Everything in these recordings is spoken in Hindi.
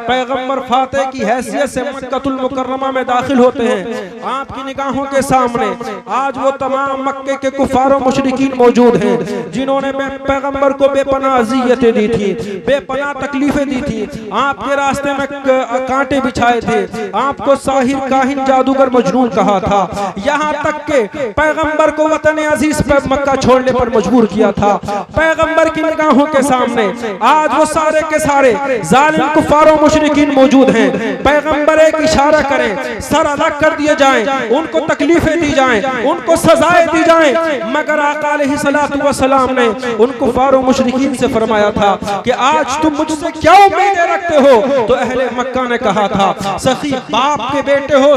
पैगंबर फातिह की हैसियत से मक्कतुल मुकर्रमा में दाखिल होते हैं। आपकी निगाहों के सामने आज वो तमाम मक्के के कुफार और मुशरिकीन मौजूद हैं जिन्होंने पैगंबर को बेपनाह अज़ियतें दी थी, बेपनाह तकलीफें दी थी, आपके रास्ते में कांटे बिछाए थे, आपको साहिर काहिन जादूगर मजनून कहा था, यहाँ तक के पैगंबर को वतन अजीज पर मक्का छोड़ने पर मजबूर किया था। पैगंबर की निगाहों के सामने आज वो सारे के सारे जालिम कुफार और मुशरिकीन मौजूद हैं। पैगंबर एक इशारा करें, सर अलग कर दिए जाएं, उनको तकलीफें दी जाएं, उनको सजाएं दी जाएं, मगर आका अलैहिस्सलातु वस्सलाम ने उन कुफार और मुशरिकीन से फरमाया था कि आज तुम मुझसे क्या उम्मीदें रखते हो? तो अहले मक्का ने कहा था, सखी बाप के बेटे हो,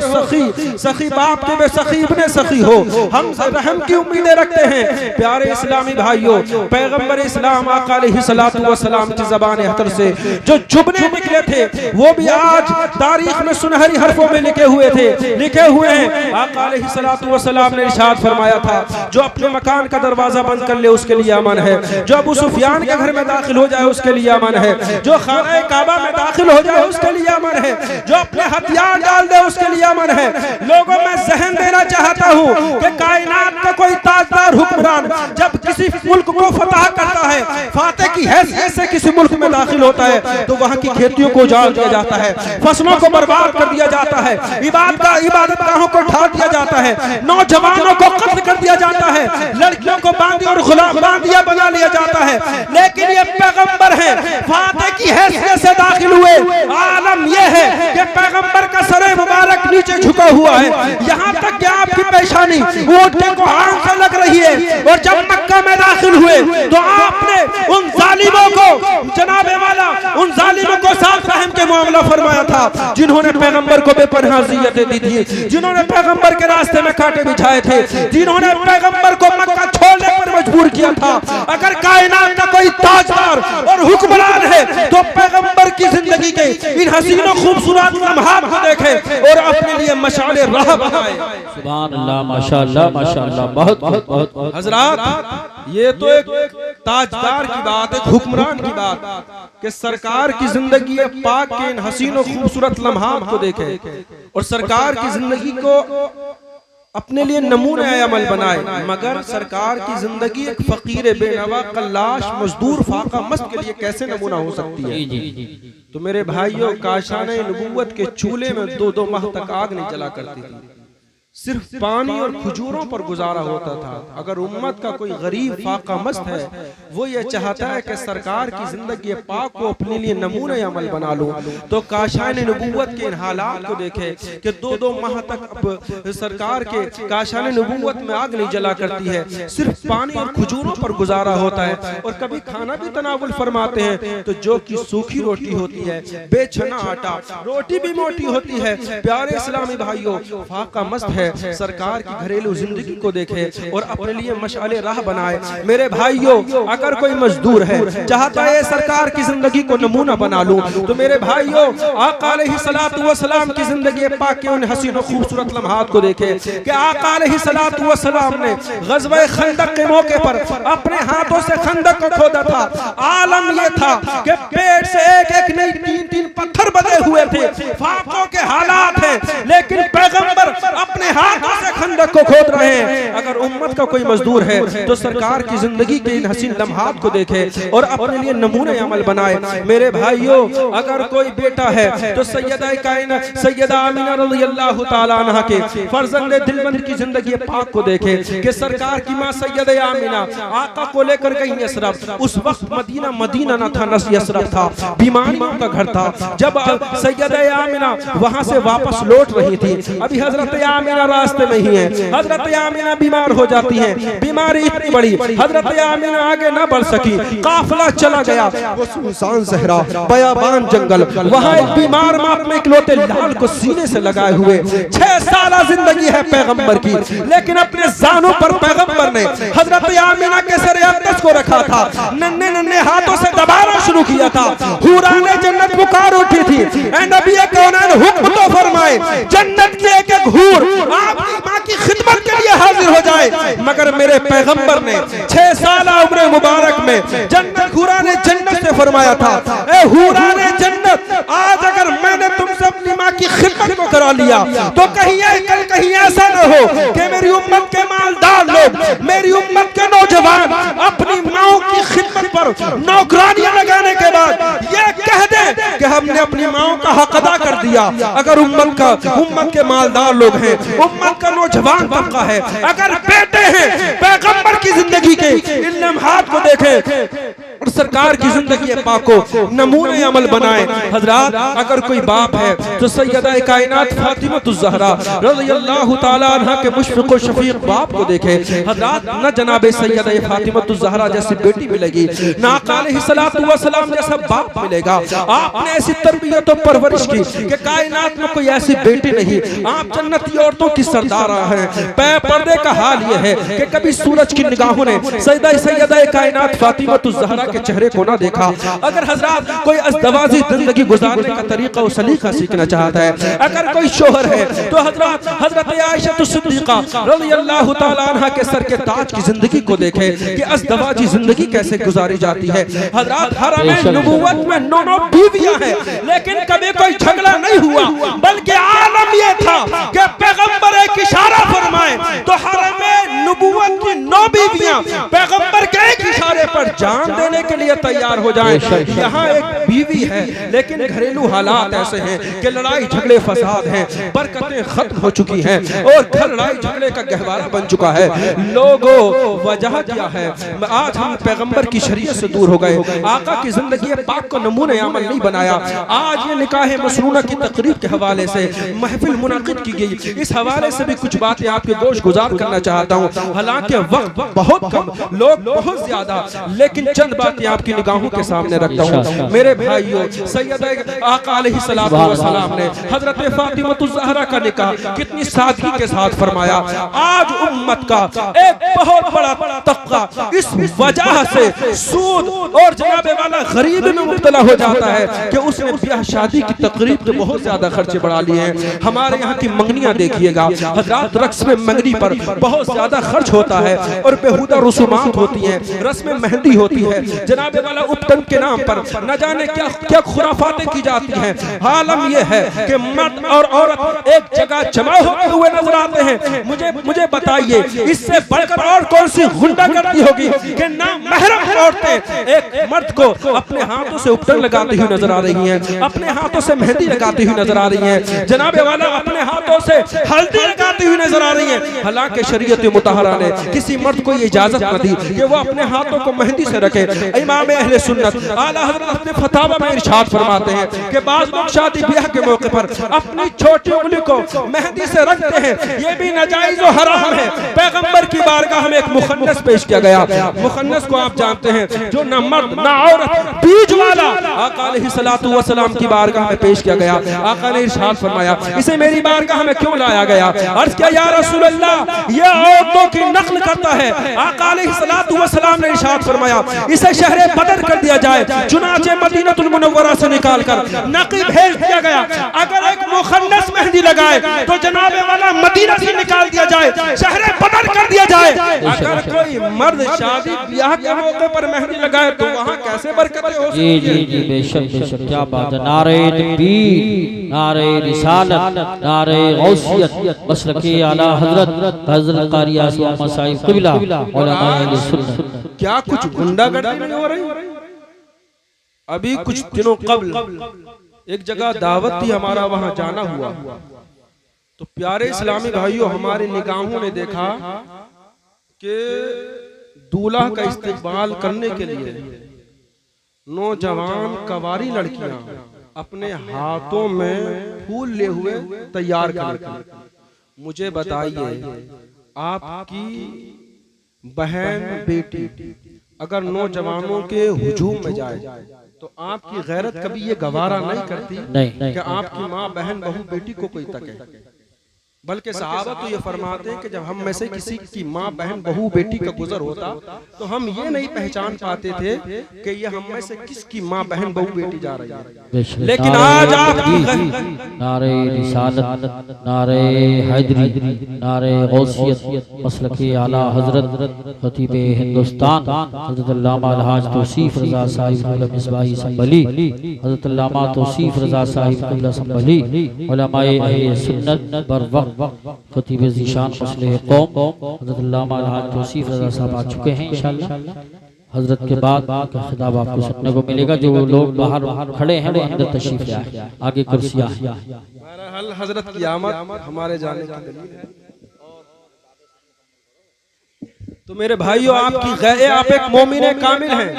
सखी बाप के बे सखी इब्ने सखी हो, हम रहम की उम्मीदें रखते हैं। प्यारे इस्लामी भाइयों, पैगंबर इस्लाम आका अलैहिस्सलातु वस्सलाम की ज़बान अख्तर से जो जुबने निकले थे वो भी आज तारीख में सुनहरी हरफों में लिखे हुए हैं। आका अलैहिस्सलातु वस्सलाम ने इरशाद फरमाया था, जो अपने मकान का दरवाजा बंद कर ले उसके लिए अमन है, जो अबू सुफियान के घर में दाखिल हो जाए उसके लिए अमन है, जो खाना काबा में दाखिल हो जाए उसके लिए अमन है, जो अपने हथियार डाल दे उसके लिए अमन है। लोगों में जहन देना चाहता हूँ कि कायनात का कोई ताजदार हुक्मरान जब किसी मुल्क को फतह करता है, फातिह की हैसियत से किसी मुल्क में दाखिल होता है, तो वहाँ की खेतियों को उजाड़ दिया जाता है, फसलों को बर्बाद कर दिया जाता है, इबादत गाहों को ढा दिया जाता है, नौजवानों को कत्ल कर दिया जाता है, लड़कियों को बांधी और गुलाम बांधिया बना लिया जाता है। लेकिन ये पैगंबर है, फातिह की हैसियत से दाखिल हुए। आलम यह है कि पैगंबर का सर मुबारक नीचे झुका हुआ है, यहाँ तक कि आपकी पेशानी ऊँटने को आंख से लग रही है। और जब मक्का में दाखिल हुए तो आपने उन जालिमों को, जनाबे वाला उन जालिमों को साफ रहम के मामला फरमाया था जिन्होंने पैगंबर को बेपनाह अज़ियतें दी थी, जिन्होंने पैगंबर के रास्ते में कांटे बिछाए थे, जिन्होंने पैगंबर को मक्का छोड़ने पर मजबूर किया था। अगर कायनात का कोई ताजदार और हुक्मरान है तो पैगंबर की जिंदगी के इन हसीनों खूबसूरत लम्हात को देखे और अपने लिए मशाले राह बनाए। सुभान अल्लाह, माशाअल्लाह, माशाअल्लाह, बहुत बहुत बहुत। हजरात, ये तो एक ताजदार की बात है, हुक्मरान की बात कि सरकार की जिंदगी पाक के इन हसीनों खूबसूरत लम्हात को देखे और सरकार की जिंदगी को अपने लिए नमूना अमल बनाए। मगर सरकार की जिंदगी एक फकीर बेनवा कल्लाश मजदूर फाका मस्त के लिए कैसे नमूना हो सकती है? तो मेरे भाइयों, काशाने नबूवत के चूल्हे में 2-2 माह तक आग नहीं जला करती थी, सिर्फ पानी और खजूरों पर गुजारा होता था। अगर उम्मत का कोई गरीब फाका मस्त है, वो ये चाहता है कि सरकार की जिंदगी पाक को अपने लिए नमूना अमल बना लूं, तो काशान नबूवत के इन हालात को देखे कि 2-2 माह तक सरकार के काशान नबूवत में आग नहीं जला करती है, सिर्फ पानी और खजूरों पर गुजारा होता है। और कभी खाना भी तनावुल फरमाते हैं तो जो कि सूखी रोटी होती है, बेछना आटा, रोटी भी मोटी होती है। प्यारे इस्लामी भाइयों, फाका मस्त है, सरकार की घरेलू जिंदगी को देखे और अपने लिए मशाले राह बनाए। मेरे भाइयों, अगर कोई मजदूर है चाहता है सरकार की जिंदगी को नमूना बना लूं, तो मेरे भाइयों, आका अलैहिस्सलातु वस्सलाम की जिंदगी पाक के उन हसीन और खूबसूरत लम्हात को देखे कि आका अलैहिस्सलातु वस्सलाम ने ग़ज़वा खंदक के मौके पर अपने हाथों से खंदक को खोदा था। आलम यह था कि पेट से एक नहीं 3-3 पत्थर बने हुए थे। फाकों के हालात हैं, लेकिन पैगंबर अपने हाथों से खंदक को खोद रहे हैं। अगर उम्मत का कोई मजदूर है तो सरकार की जिंदगी के इन हसीन लम्हात को देखे और अपने लिए नमूने अमल बनाए। मेरे भाइयों, अगर कोई बेटा है तो सैयदा कायनात सैयदा आमिना रज़ियल्लाहु ताला अन्हा के फर्जंद दिलबंद की जिंदगी पाक को देखे कि सरकार की मां सैयदा आमिना आका को लेकर गई यसरफ। उस वक्त मदीना न था, न यसरफ था, बीमारियों का घर था। जब सैयदा आमिना वहां से वापस लौट रही थी, अभी हजरत आमिना रास्ते में ही है, हजरत आमिना बीमार हो जाती है। बीमारी इतनी बड़ी, हजरत आमिना आगे ना बढ़ सकी, काफिला चला गया वो सुनसान सहरा, बयाबान जंगल। वहां एक बीमार माँ अपने इकलौते लाल को सीने से लगाए हुए 6 साल जिंदगी है पैगंबर की, लेकिन अपने जानों पर पैगंबर ने हजरत आमिना के सर अक़दस को रखा था, नन्हे नन्हे हाथों से दबाना शुरू किया था। हुराने जन्नत पुकार उठी थी, ऐ नबी कौनैन हुक्म तो फरमाए, जन्नत की एक एक हूर आपकी मां की खिदमत के लिए हाजिर हो जाए। मगर मेरे पैगंबर ने 6 साल उम्र मुबारक में जन्नत हुराने जन्नत से फरमाया था, ए हुराने जन्नत आज बना लिया। तो कल कहीं ऐसा न हो कि मेरी उम्मत के मालदार लोग, मेरी उम्मत के नौजवान अपनी माओ की खिदमत पर नौकरानियां लगाने के बाद ये कह दें कि हमने अपनी माओ का हक अदा कर दिया। अगर उम्मत के मालदार लोग हैं, उम्मत का नौजवान तबका है, अगर बेटे हैं, पैगंबर की जिंदगी के इन लम्हात को देखें और सरकार की जिंदगी पाक को नमूने अमल बनाए। हजरात, अगर कोई बाप है तो सैयदा कायनात फातिमतुज़ ज़हरा रज़ियल्लाहु ताला अन्हा के मुशफ़िक़ व शफ़ीक़ बाप को देखे। हजरात, न जनाबे सैयदा फातिमतुज़ ज़हरा जैसी बेटी मिलेगी, न आका अलैहिस्सलातु वस्सलाम जैसा बाप मिलेगा। आपने ऐसी तरबियत और परवरिश की कि कायनात में कोई ऐसी बेटी नहीं। आप जन्नती औरतों की सरदार हैं। पर्दे का हाल ये है कि कभी सूरज की निगाहों ने सैयदा कायनात फातिमतुज़ ज़हरा के चेहरे को ना देखा। अगर हजरात कोई अज़दवाजी जिंदगी गुजारने का तरीका और सलीका सीखना चाहता है, अगर कोई शोहर है तो हजरत आयशा सिद्दीक़ा रज़ियल्लाहु ताला अन्हा के सर के ताज की जिंदगी को देखे कि अज़दवाजी जिंदगी कैसे गुजारी जाती है। हजरात, हरम नबुव्वत में 9 बीवियां हैं, लेकिन कभी कोई झगड़ा नहीं हुआ, बल्कि आलम ये था कि पैगंबर एक इशारा फरमाए तो हरम नबुव्वत की 9 बीवियां पैगंबर के एक इशारे पर जान देने के लिए तैयार हो जाएं। यहाँ एक बीवी है, लेकिन घरेलू हालात ऐसे हैं कि लड़ाई झगड़े फसाद हैं, बरकतें खत्म हो चुकी हैं और घर लड़ाई झगड़े का गहवारा बन चुका है। लोगों, वजह क्या है? आज हम पैगंबर की शरीयत से दूर हो गए, आका की जिंदगी पाक को नमूने अमल नहीं बनाया। आज ये निकाह मसनूना की तकरीब के हवाले से महफिल मुनाकिद की गई, इस हवाले से भी कुछ बातें आपके गोश गुजार करना चाहता हूँ। हालांकि वक्त बहुत कम, लोग बहुत ज्यादा, लेकिन चंद बातें आपकी निगाहों के सामने रखता हूँ। मेरे भाइयों, सैयदा आका अलैहिस्सलातु वस्सलाम ने हजरत फातिमतुज़ ज़हरा का निकाह कितनी सादगी के साथ फरमाया। आज उम्मत का एक बहुत बड़ा तबका इस वजह से सूद और जनाबे वाला गरीबी में मुब्तला हो जाता है कि उसने ब्याह शादी की तकरीब तो बहुत ज्यादा खर्चे बढ़ा लिए हैं। हमारे यहाँ की मंगनियां देखिएगा हजरात, रक्स में मंगनी पर बहुत ज्यादा खर्च होता है और बेहुदा रसूमात होती हैं, रस्म मेहंदी होती है, जनाबे वाला उपटन के नाम पर न जाने क्या क्या खुराफातें की जाती हैं। हालम यह है कि मर्द और औरत एक जगह जमा होते हुए नजर आते हैं। मुझे बताइए, इससे बढ़कर और कौन सी गुंडागर्दी होगी कि ना महरम औरतें एक मर्द को अपने हाथों से उपटन लगाती हुई नजर आ रही हैं, अपने हाथों से मेहंदी लगाती हुई नजर आ रही हैं, जनाबे वाला अपने हाथों से हल्दी लगाती हुई नजर आ रही हैं। हालांकि शरीयत मुतहरा ने किसी मर्द को इजाजत न दी कि वो अपने हाथों को मेहंदी से रखे। इमाम अहले सुन्नत आला हज़रत अपने फतावा में इरशाद फरमाते हैं कि बाज़ लोग शादी ब्याह के मौके पर अपनी छोटी उंगली को मेहंदी से रखते हैं, ये भी नाजायज और हराम है। पैगंबर की बारगाह में एक मुखन्नस पेश किया गया। मुखन्नस को आप जानते हैं, जो न मर्द न औरत, बीज वाला, आका अलैहिस्सलातु वस्सलाम की बारगाह में पेश किया गया। आका ने इरशाद फरमाया, इसे मेरी बारगाह में क्यों लाया गया? अर्ज़ किया, या रसूल अल्लाह, ये औरतों की नक्ल करता है। आका अलैहिस्सलातु वस्सलाम ने इरशाद फरमाया, इसे शहरे बदर कर दिया जाए। चुनाचे मदीनतुल मुनव्वरा से निकालकर नकी भेज दिया गया। अगर एक मुखन्नस मेहंदी लगाए तो जनाबे वाला मदीना से निकाल दिया जाए, शहरे बदर कर दिया जाए। अगर कोई मर्द शादी ब्याह के मौके पर मेहंदी लगाए तो वहाँ कैसे बरकतें हो सकती हैं? जी बेशक बेशक, क्या बात है। नारे तकबीर, नारे रिसालत, नारे गौसियत, मसलके आला हजरत कारी आसमा मसाइब क़िबला उलमा अहले सुन्नत। क्या कुछ गुंडागर्दी नहीं हो रही? अभी कुछ दिनों कबल एक जगह दावत थी, हमारा वहां जाना हुआ तो प्यारे इस्लामी भाइयों, हमारी निगाहों ने देखा कि दूल्हा का इस्तेमाल करने के लिए नौजवान कवारी लड़कियां अपने हाथों में फूल ले हुए तैयार कर। मुझे बताइए, आपकी बहन बेटी अगर नौजवानों के हुजूम में जाए तो आपकी गैरत कभी ये गवारा नहीं करती कि आपकी माँ बहन बहू बेटी को कोई तके? बल्कि सहाबा तो ये फरमाते हैं कि जब हम में से किसी की माँ बहन बहू बेटी का गुजर होता तो हम ये नहीं पहचान पाते थे कि ये हम में से किसकी माँ बहन बहू बेटी जा रही है। लेकिन आज आपकी नारे रिसालत, नारे हैदरी, नारे गौसियत, मसलके आला हजरत खतीब हिंदुस्तान हजरत अल्लामा अलहाज तौसीफ रजा साहिब मिसबाही संभली, हजरत अल्लामा तौसीफ रजा साहिब क़िबला संभली, उलमाए अहले सुन्नत बर वक्त खतीब ज़ीशान मसले कौम हजरत अल्लामा अलहाज तौसीफ रजा साहब आ चुके हैं। इंशाअल्लाह हजरत के बाद का खिताब आपको सुनने को मिलेगा। जो लोग बाहर खड़े हैं वो अंदर तशरीफ ले आए, आगे कुर्सियां हैं। बहरहाल हजरत की आमद हमारे जाने की दलील है। तो मेरे भाइयों, आप एक मोमिन कामिल हैं।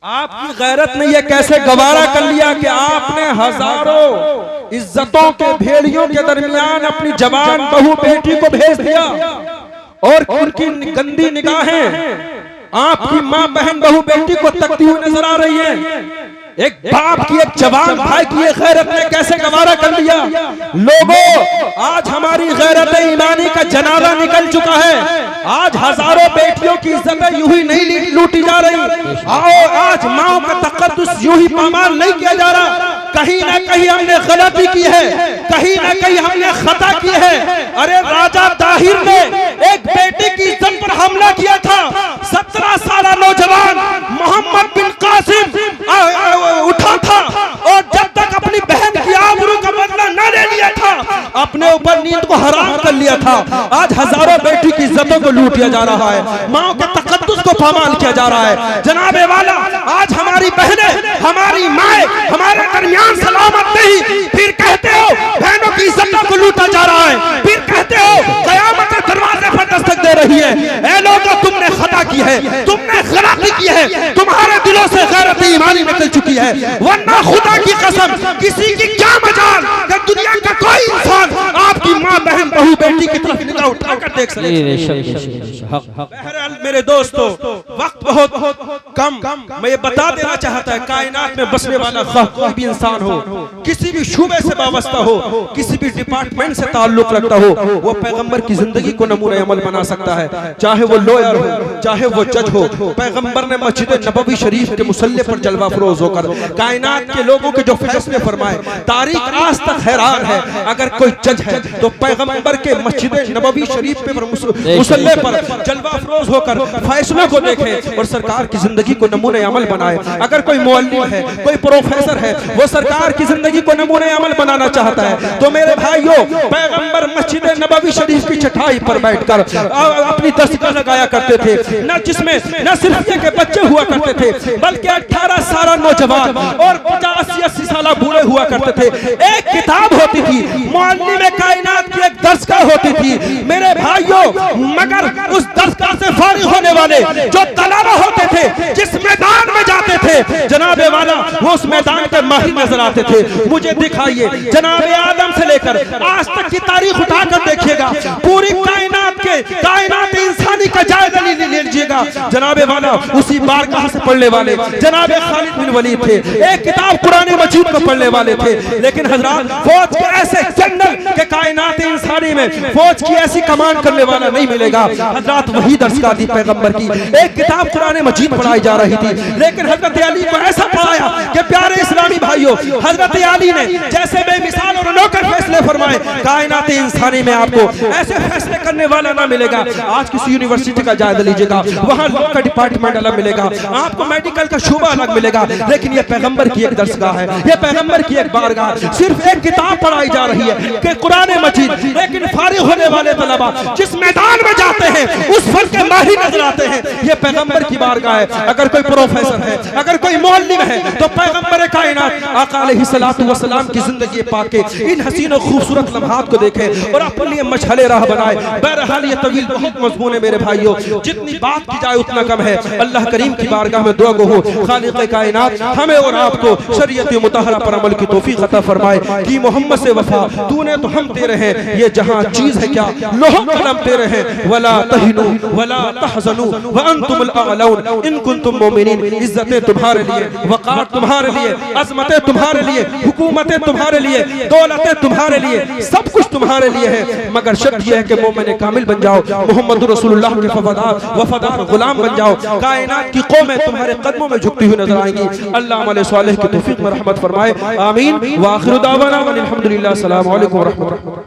आपकी गैरत ने यह कैसे गवारा कर लिया कि आपने हजारों इज्जतों के भेड़ियों के दरमियान अपनी जवान बहू बेटी को भेज दिया और उनकी गंदी निगाहें आपकी माँ बहन बहू बेटी को तकती हुई नजर आ रही है। एक बाप की, एक जवान भाई की ये गैरत ने कैसे गवारा कर लिया। लोगों, आज हमारी गैरत ईमानी का जनाजा निकल चुका है। आज हजारों बेटियों की इज्जतें यूं ही नहीं लूटी जा रही। आओ, आज माओ का तक़द्दुस यूं ही पामाल नहीं किया जा रहा। कहीं ना कहीं हमने गलती की है, कहीं ना कहीं हमने खता की है। अरे राजा ताहिर ने एक बेटे की इज्जत पर हमला किया था। 17 साल नौजवान मोहम्मद बिन कासिम उठा था और जब तक अपनी बहन की आबरू का बदला न ले लिया था, अपने ऊपर नींद को हराम कर लिया था। आज हजारों बेटी की इज्जतों को लूट लिया जा रहा है, माओ के तक़द्दुस को पामाल किया जा रहा है। जनाबे वाला, आज हमारी बहनें, हमारी माएं हमारे दरमियान सलामत नहीं, फिर कहते हो बहनों की इज्जतों को लूटा जा रहा है, फिर कहते हो क़यामत के दरवाजे पर दस्तक दे रही है। ऐ लोगों, तुमने खता की है, तुमने गलती की है, तुम्हारे दिलों से गैरत ईमानी निकल चुकी है। वरना खुदा की कसम, किसी की क्या मजाल कि दुनिया का कोई इंसान आपकी माँ बहन बहू बेटी की तरफ निगाह उठाकर देख सके। बहरहाल मेरे दोस्तों, वक्त बहुत कम, मैं ये बता देना चाहता है, कायनात में बसने वाला कोई भी इंसान हो, किसी भी शूबे से वाबस्ता हो, किसी भी डिपार्टमेंट से ताल्लुक रखता हो, वो पैगंबर की जिंदगी को नमूने अमल बना सकता है। चाहे वो लॉयर हो, चाहे वो जज हो। पैगंबर ने मस्जिद नबवी शरीफ के मुसल्ले पर जलवा फरोज होकर कायनात के लोगों के जो फैसले फरमाए, तारीख आज तक हैरान है। अगर कोई जज है तो पैगंबर के मस्जिद नबवी शरीफ पे मुसल्ले पर जलवा फरोज होकर फैसलों को देखे और सरकार की जिंदगी को नमूने अमल बनाए। अगर कोई मुअल्लिम है, कोई प्रोफेसर है, वो सरकार की जिंदगी को नमूने अमल बनाना चाहता है, तो मेरे भाइयों, पैगंबर मस्जिद नबवी शरीफ की चटाई पर बैठकर अपनी दस्तक लगाया करते थे। न जिसमें न सिर्फ ये के बच्चे हुआ करते थे, बल्कि 18 साल नौजवान और 50-80 साल बूढ़े हुआ करते थे। एक किताब होती थी, मुअल्लिम कायनात की एक दरसगाह होती थी मेरे भाइयों। मगर उस दरसगाह से फारिग होने वाले जो तलबा होते थे, जिस मैदान में जाते थे, जनाबे वाला वो उस मैदान के माहिर नजर आते थे। मुझे दिखाइए, जनाबे आदम से लेकर आज तक की तारीख उठाकर देखिएगा, पूरी कायनात इंसानी का जायजा ले लीजिएगा। जनाबे वाला उसी बारगाह से पढ़ने वाले जनाबे खालिद बिन वलीद थे। एक किताब कुरान मजीद को पढ़ने वाले थे, लेकिन हजरात फौज के ऐसे जनरल के कायनात इंसानी में फौज की ऐसी कमांड करने वाला नहीं मिलेगा। हजरात वही दरसगाह थी पैगंबर की। एक किताब कुरान मजीद पढ़ाई जा रही थी, लेकिन हजरत अली को ऐसा पढ़ाया कि प्यारे इस्लामी भाइयों, हजरत अली ने जैसे बेमिसाल और अनोखे फैसले फरमाए, कायनात इंसानी में आपको ऐसे फैसले करने वाला ना मिलेगा। आज किसी यूनिवर्सिटी का जायजा लीजिएगा, वहाँ लॉ का डिपार्टमेंट अलग मिलेगा, आपको मेडिकल का शोबा अलग मिलेगा, लेकिन ये पैगंबर की एक दरसगाह है, ये पैगंबर की एक बारगाह। सिर्फ एक किताब पढ़ाई जा रही है कि कुरान मजीद, लेकिन फारिग होने वाले तलबा जिस मैदान में जाते हैं उस फन के माहिर नजर आते हैं। ये पैगंबर की बारगाह है। अगर कोई प्रोफेसर है, अगर कोई मुअल्लिम है, तो पैगंबर कायनात आका अलैहिस्सलातु वस्सलाम की जिंदगी पाक के इन हसीन और खूबसूरत लम्हात को देखे और अपने लिए मशअले राह बनाए। बहरहाल ये तवील बहुत मजमून है मेरे भाइयों, जितनी बात की जाए उतना कम है। अल्लाह करीम की बारगाह में दुआ गो, खालिक कायनात हमें और आपको शरीयत मुतहरा पर अमल की तौफीक अता फरमाए कि मोहम्मद से वफा तूने तो हम तेरे हैं, ये जहां चीज है क्या लोह कलम तेरे हैं। वला तहिनु वला तहज़नु व अंतुमुल अअलौन इन कुंतुम मुमिनीन। इज्जतें तुम्हारे लिए, वक़ार तुम्हारे लिए, अजमतें तुम्हारे लिए, हुकूमतें तुम्हारे लिए, दौलतें तुम्हारे लिए, सब कुछ तुम्हारे लिए है, मगर शर्त यह है कि मोमिन कामिल बन जाओ, मोहम्मद रसूलुल्लाह के वफादार गुलाम बन जाओ। कायनात की कौमें तुम्हारे कदमों में झुकती हुई नजर आएंगी। अल्लाह अमल सालेह की तौफीक में रहमत फरमाए। आमीन। व आखिर दावाना अनिल हम्दुलिल्लाह। अस्सलामु अलैकुम व रहमतुल्लाह।